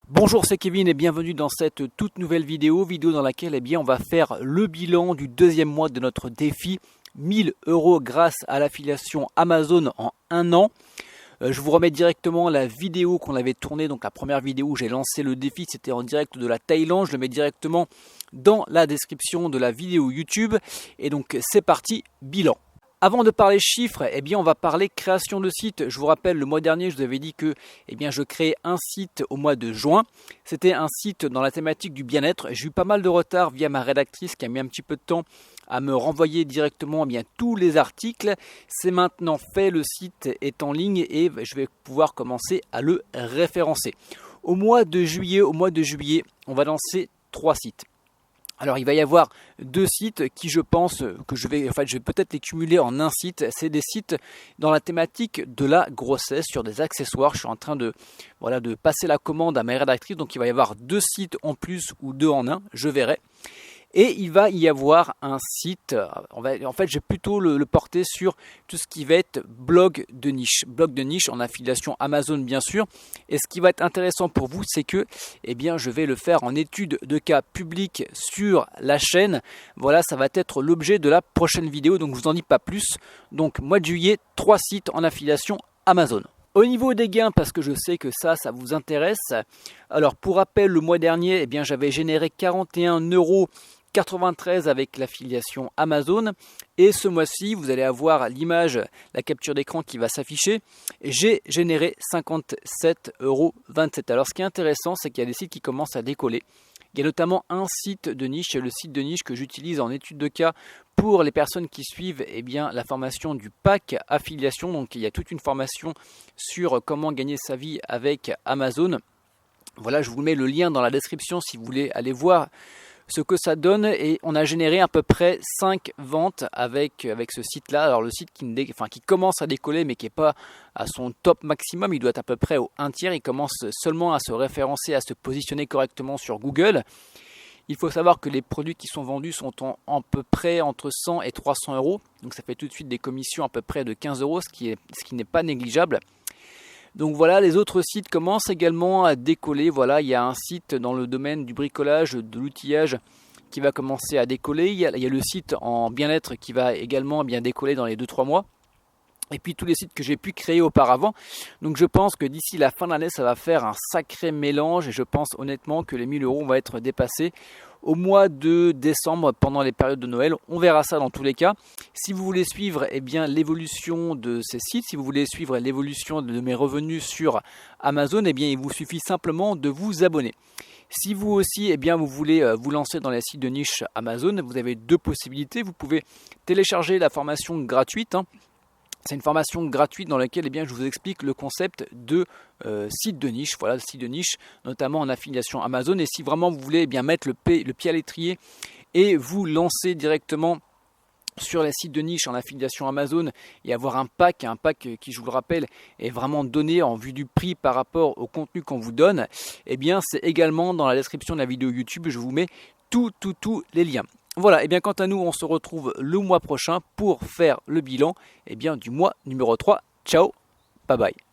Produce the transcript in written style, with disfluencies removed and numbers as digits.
Bonjour, c'est Kevin et bienvenue dans cette toute nouvelle vidéo dans laquelle on va faire le bilan du deuxième mois de notre défi 1000 € grâce à l'affiliation Amazon en un an. Je vous remets directement la vidéo qu'on avait tournée, donc la première vidéo où j'ai lancé le défi, c'était en direct de la Thaïlande. Je le mets directement dans la description de la vidéo YouTube. Et donc c'est parti, bilan. Avant de parler chiffres, on va parler création de site. Je vous rappelle, le mois dernier, je vous avais dit que je créais un site au mois de juin. C'était un site dans la thématique du bien-être. J'ai eu pas mal de retard via ma rédactrice qui a mis un petit peu de temps à me renvoyer directement tous les articles. C'est maintenant fait, le site est en ligne et je vais pouvoir commencer à le référencer. Au mois de juillet, on va lancer 3 sites. Alors il va y avoir 2 sites qui je pense que je vais peut-être les cumuler en un site. C'est des sites dans la thématique de la grossesse sur des accessoires. Je suis en train de passer la commande à ma rédactrice, donc il va y avoir 2 sites en plus ou 2 en 1, je verrai. Et il va y avoir un site, je vais plutôt le porter sur tout ce qui va être blog de niche en affiliation Amazon bien sûr. Et ce qui va être intéressant pour vous, c'est que je vais le faire en étude de cas publique sur la chaîne. Voilà, ça va être l'objet de la prochaine vidéo, donc je vous en dis pas plus. Donc mois de juillet, 3 sites en affiliation Amazon. Au niveau des gains, parce que je sais que ça vous intéresse. Alors pour rappel, le mois dernier, j'avais généré 41,93 € avec l'affiliation Amazon. Et ce mois-ci, vous allez avoir l'image, la capture d'écran qui va s'afficher. J'ai généré 57,27 €. Alors ce qui est intéressant, c'est qu'il y a des sites qui commencent à décoller. Il y a notamment un site de niche, le site de niche que j'utilise en étude de cas pour les personnes qui suivent la formation du pack affiliation. Donc il y a toute une formation sur comment gagner sa vie avec Amazon. Voilà, je vous mets le lien dans la description si vous voulez aller voir ce que ça donne. Et on a généré à peu près 5 ventes avec ce site-là. Alors le site qui commence à décoller mais qui n'est pas à son top maximum, il doit être à peu près au 1/3. Il commence seulement à se référencer, à se positionner correctement sur Google. Il faut savoir que les produits qui sont vendus sont à peu près entre 100 et 300 €. Donc ça fait tout de suite des commissions à peu près de 15 €, ce qui n'est pas négligeable. Donc voilà, les autres sites commencent également à décoller. Voilà, il y a un site dans le domaine du bricolage, de l'outillage qui va commencer à décoller. Il y a le site en bien-être qui va également bien décoller dans les 2-3 mois. Et puis tous les sites que j'ai pu créer auparavant. Donc je pense que d'ici la fin de l'année, ça va faire un sacré mélange. Et je pense honnêtement que les 1000 € vont être dépassés au mois de décembre pendant les périodes de Noël. On verra ça dans tous les cas. Si vous voulez suivre l'évolution de ces sites, si vous voulez suivre l'évolution de mes revenus sur Amazon, il vous suffit simplement de vous abonner. Si vous aussi vous voulez vous lancer dans les sites de niche Amazon, vous avez 2 possibilités. Vous pouvez télécharger la formation gratuite. C'est une formation gratuite dans laquelle je vous explique le concept de site de niche. Voilà, le site de niche, notamment en affiliation Amazon. Et si vraiment vous voulez mettre le pied à l'étrier et vous lancer directement sur les sites de niche en affiliation Amazon et avoir un pack qui, je vous le rappelle, est vraiment donné en vue du prix par rapport au contenu qu'on vous donne, c'est également dans la description de la vidéo YouTube. Je vous mets tous les liens. Voilà, quant à nous, on se retrouve le mois prochain pour faire le bilan du mois numéro 3. Ciao, bye bye.